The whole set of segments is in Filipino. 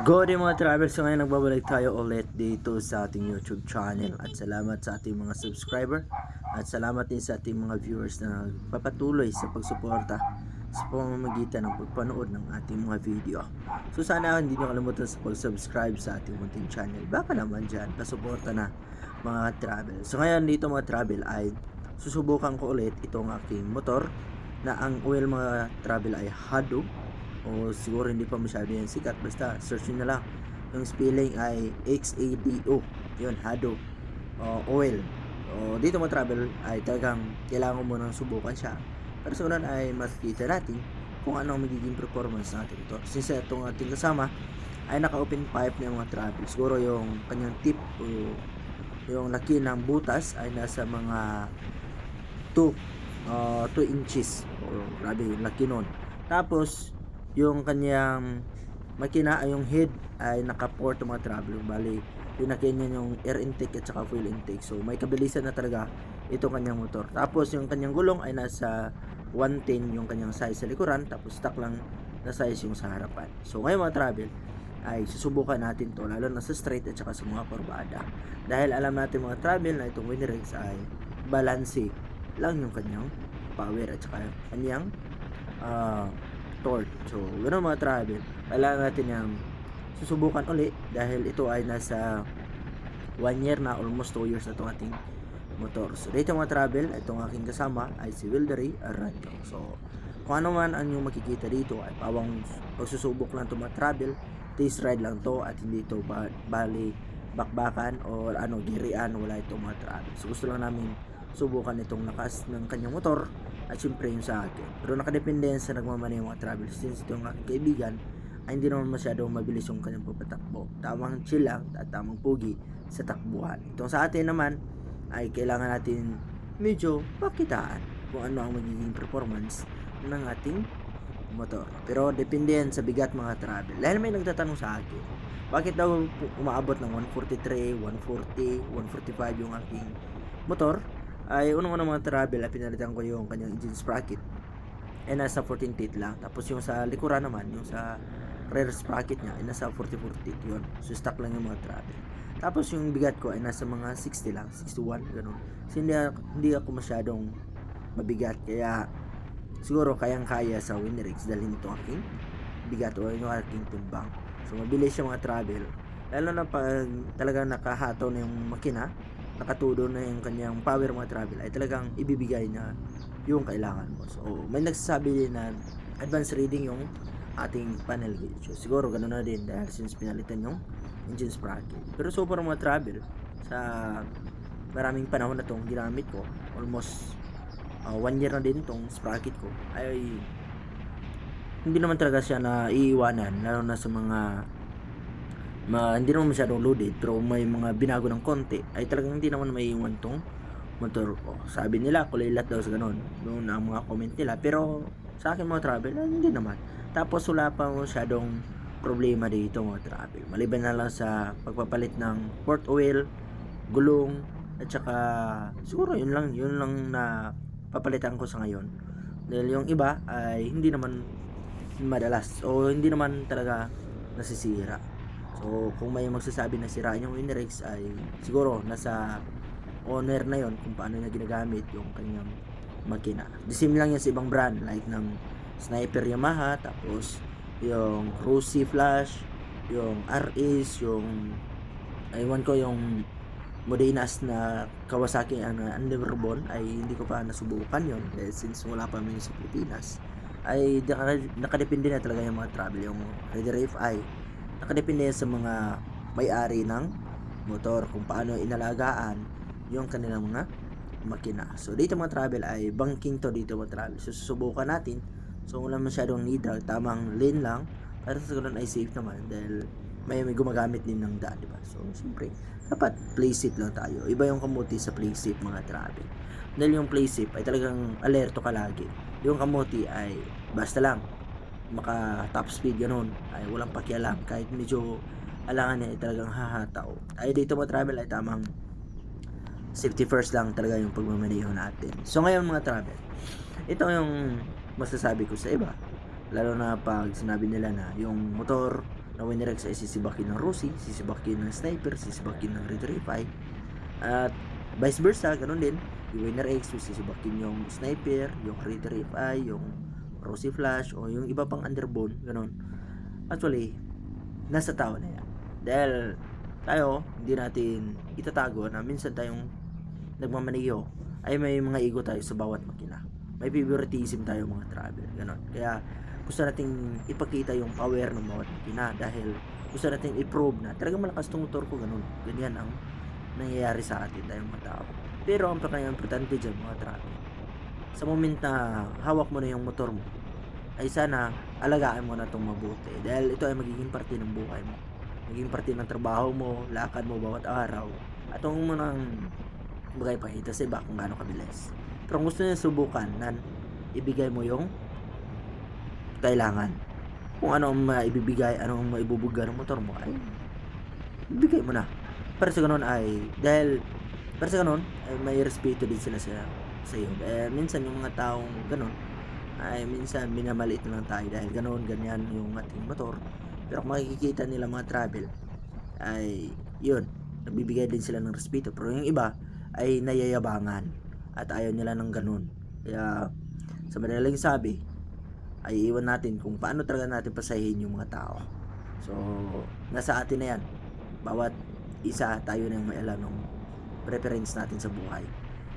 Good day mga travel. So ngayon nagbabalik tayo ulit dito sa ating YouTube channel. At salamat sa ating mga subscriber. At salamat din sa ating mga viewers na papatuloy sa pagsuporta sa pamamagitan ng pagpanood ng ating mga video. So sana hindi nyo kalimutan sa pag-subscribe sa ating munting channel. Baka naman dyan, pasuporta na mga travel. So ngayon dito mga travel ay susubukan ko ulit itong aking motor na ang oil mga travel ay Hado, o siguro hindi pa masyado yan sikat, basta search nyo na lang. Yung spelling ay Xado, yun, Hado oil. O dito mo travel ay talagang kailangan mo nang subukan siya para sa unan ay makikita natin kung ano ang magiging performance natin ito. Since itong ating kasama ay naka-open pipe na yung mga travel, siguro yung kanyang tip o yung laki ng butas ay nasa mga 2 inches. O grabe yung laki nun. Tapos yung kanyang makina ay yung head ay naka-port mga travel. Bali, pinakin niya yung air intake at saka fuel intake. So, may kabilisan na talaga itong kanyang motor. Tapos, yung kanyang gulong ay nasa 110 yung kanyang size sa likuran. Tapos, stock lang na size yung sa harapan. So, ngayon mga travel, ay susubukan natin to lalo na sa straight at saka sa mga kurbada. Dahil alam natin mga travel na itong Winrex ay balanse lang yung kanyang power at saka kanyang torque. So, ganoon mga travel, kailangan natin yung susubukan uli dahil ito ay nasa 1 year na, almost 2 years na itong ating motor. So, dito mga travel, itong aking kasama ay si Wildery Arranjo. So, kung ano man ang yung makikita dito ay pawang pagsusubok lang ito mga travel, taste ride lang to at hindi ito bali bakbakan o girian, wala ito mga travel. So, gusto lang namin subukan itong lakas ng kanyang motor at syempre yung sa akin. Pero nakadepende yan sa nagmamanay mga travel, since itong aking kaibigan ay hindi naman masyadong mabilis yung kanyang papatakbo. Tamang chill lang at tamang pugi sa takbuhan. Itong sa atin naman ay kailangan natin medyo pakitaan kung ano ang magiging performance ng ating motor. Pero depende yan sa bigat mga travel. Dahil may nagtatanong sa akin, bakit daw umaabot ng 143, 140, 145 yung aking motor? Ay unang-unang mga travel ay pinalitan ko yung kanyang engine sprocket ay nasa 14 teeth lang. Tapos yung sa likuran naman, yung sa rear sprocket niya ay nasa 44 teeth yun. So stock lang yung mga travel. Tapos yung bigat ko ay nasa mga 60 lang, 61 ganun. So hindi ako masyadong mabigat, kaya siguro kayang-kaya sa Winrex dalhin ito aking bigat o yung aking timbang. So mabilis yung mga travel, lalo na pag talagang nakahataw na yung makina, nakatudo na yung kanyang power mga travel, ay talagang ibibigay na yung kailangan mo. So may nagsasabi din na advanced reading yung ating panel gauge. So siguro ganoon na din dahil since pinalitan yung engine sprocket. Pero super mga travel, sa maraming panahon na tong ginamit ko, almost 1 year na din tong sprocket ko, ay hindi naman talaga siya na iiwanan, lalo na sa mga hindi naman masyadong loaded pero may mga binago ng konti, ay talagang hindi naman maiiwan tong motor ko. Sabi nila kulilat daw sa ganun noon ang mga comment nila, pero sa akin mga travel ay hindi naman. Tapos wala pa masyadong problema dito mga travel, maliban na lang sa pagpapalit ng port oil, gulong at saka siguro yun lang na papalitan ko sa ngayon. Dahil yung iba ay hindi naman madalas o hindi naman talaga nasisira. So kung may magsasabi na siraan yung Winrex, ay siguro nasa owner na yon kung paano niya ginagamit yung kanyang makina. The same lang yan sa ibang brand like ng Sniper Yamaha, tapos yung Rossi Flash, yung RS, yung aywan ko yung Modenas na Kawasaki Underbone, ay hindi ko pa nasubukan yon since wala pa kami sa Pilipinas. Ay nakadepende na talaga yung mga travel, yung Raider FI nakadepende sa mga may-ari ng motor kung paano inalagaan yung kanilang mga makina. So dito mga travel ay banking to dito mga travel. So susubukan natin. So wala masyadong needle, tamang lane lang para sa ganun ay safe naman dahil may gumagamit din ng daan, diba? So siyempre dapat play safe lang tayo. Iba yung kamuti sa play safe mga travel. Dahil yung play safe ay talagang alerto ka lagi. Yung kamuti ay basta lang maka top speed ganun, ay walang pakialam kahit medyo alangan niya, ay talagang hahataw. Ay dito mo travel ay tamang safety first lang talaga yung pagmamaneho natin. So ngayon mga travel, ito yung masasabi ko sa iba, lalo na pag sinabi nila na yung motor na Winner X ay sisibakin ng Rossi, sisibakin ng Sniper, sisibakin ng Retrify, at vice versa, ganun din. Yung Winner X, sisibakin yung Sniper, yung Retrify, yung Rossi Flash, o yung iba pang underbone, ganun. Actually, nasa tao na yan. Dahil tayo, hindi natin itatago na minsan tayong nagmamaneho ay may mga ego tayo sa bawat makina. May favoritism tayo mga travel, ganun. Kaya gusto nating ipakita yung power ng bawat makina dahil gusto nating i-prove na talagang malakas tong motor ko, ganun. Ganyan ang nangyayari sa atin tayong mga tao. Pero ang pinaka-importante dyan mga travel, sa moment na hawak mo na yung motor mo, ay sana alagaan mo na itong mabuti dahil ito ay magiging parte ng buhay mo, magiging parte ng trabaho mo, lakad mo bawat araw, at huwag mo nang bagay pakita sa iba kung gaano kabilis. Pero kung gusto niya subukan nan ibigay mo yung kailangan, kung ano ang maibibigay, ano ang maibubuga ng motor mo, ay ibigay mo na. Para sa ganun ay may respeto din sila sa iyo. Minsan yung mga taong ganun ay minsan minamaliit na lang tayo dahil ganun, ganyan yung ating motor. Pero kung makikita nila mga travel ay yun, nagbibigay din sila ng respeto. Pero yung iba ay nayayabangan at ayaw nila ng ganun. Kaya sa madaling sabi ay iwan natin kung paano talaga natin pasahin yung mga tao. So nasa atin na yan, bawat isa tayo na yung may alam ng preference natin sa buhay.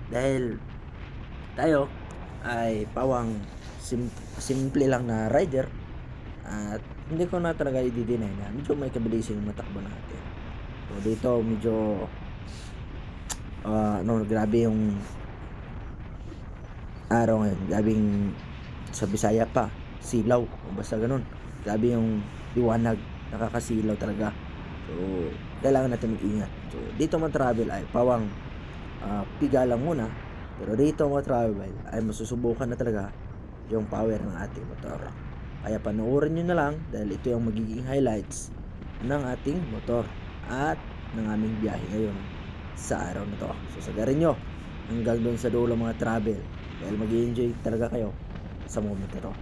Dahil tayo ay pawang simple lang na rider at hindi ko na talaga i-deny na medyo may kabilisan yung matakbo natin. So dito medyo grabe yung araw ngayon, grabing sa Bisaya pa, silaw o basta ganun, grabe yung liwanag, nakakasilaw talaga. So kailangan natin mag-ingat. So dito mo travel ay pawang piga lang muna, pero dito mo travel ay masusubukan na talaga yung power ng ating motor. Kaya panoorin nyo na lang dahil ito yung magiging highlights ng ating motor at ng aming biyahe ngayon sa araw na to. So sagarin nyo hanggang doon sa dulo mga travel dahil mag-i-enjoy talaga kayo sa moment na to.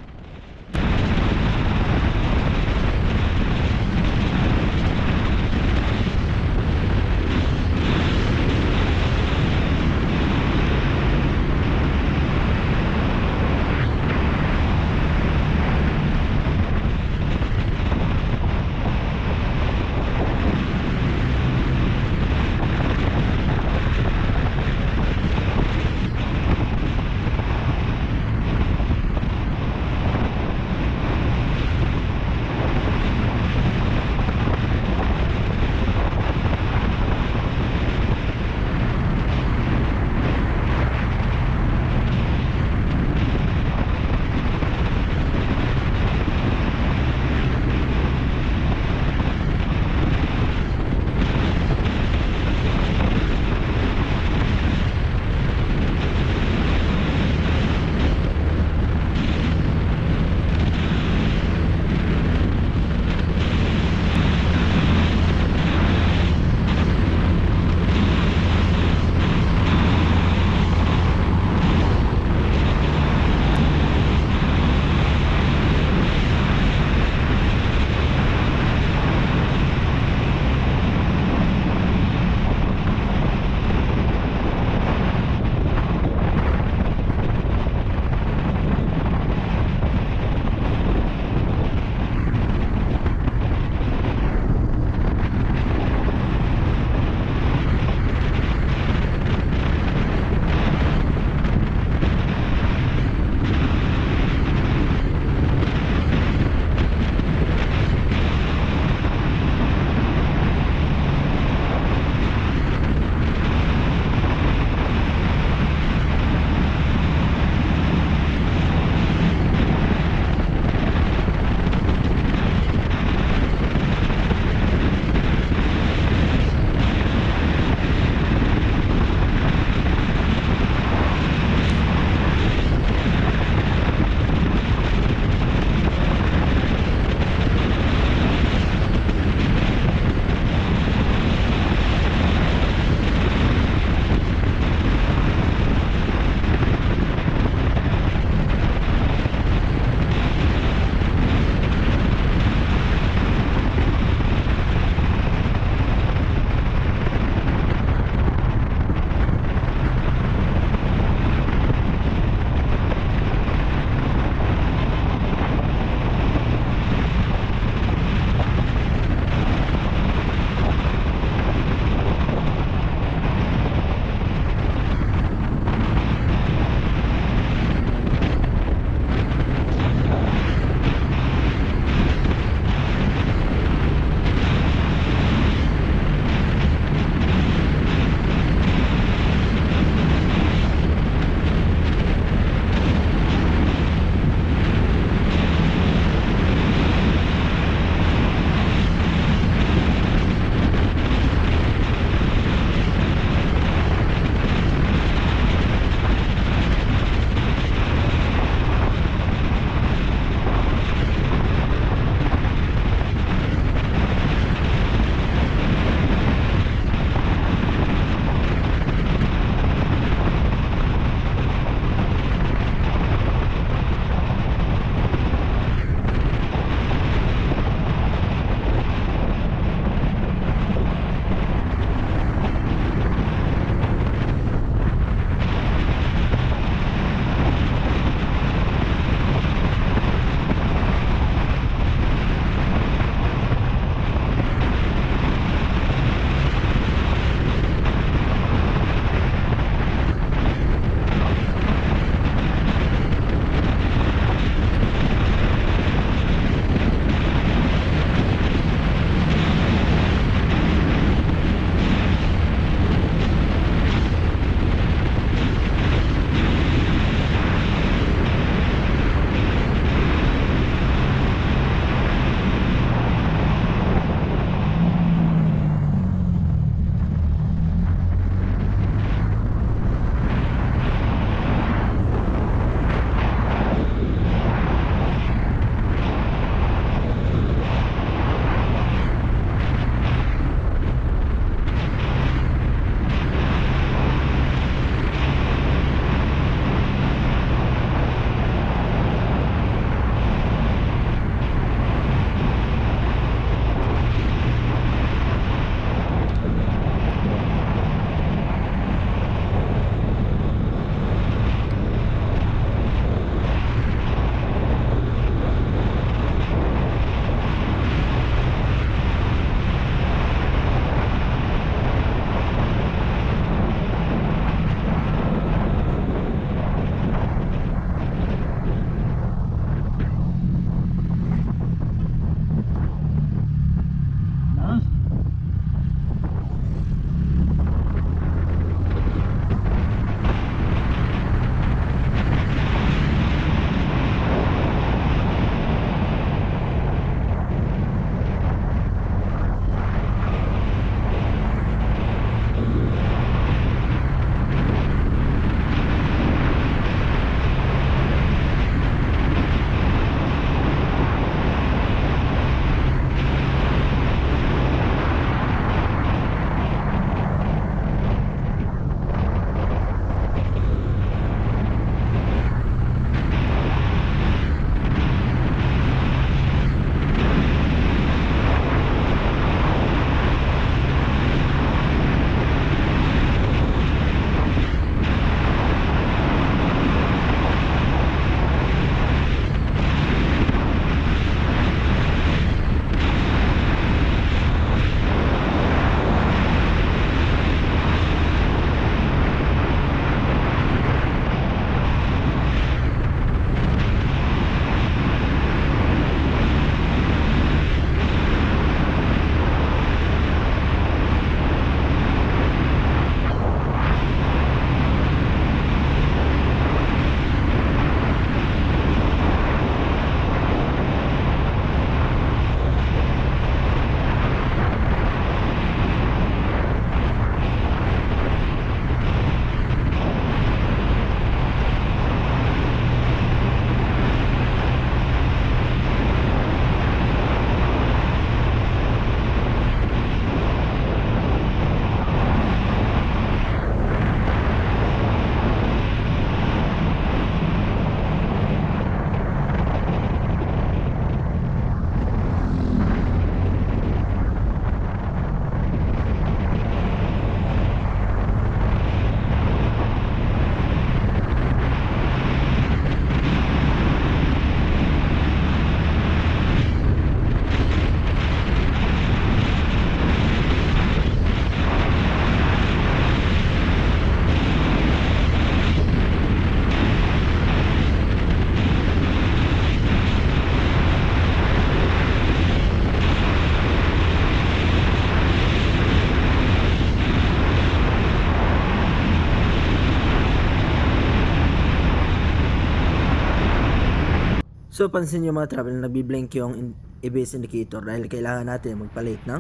So pansin niyo mga travel, nagbi-blink yung ABS indicator dahil kailangan natin magpalit ng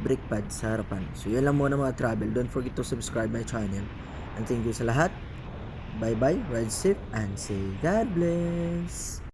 brake pad sa harapan. So yun lang muna mga travel. Don't forget to subscribe my channel. And thank you sa lahat. Bye bye, ride safe, and say God bless.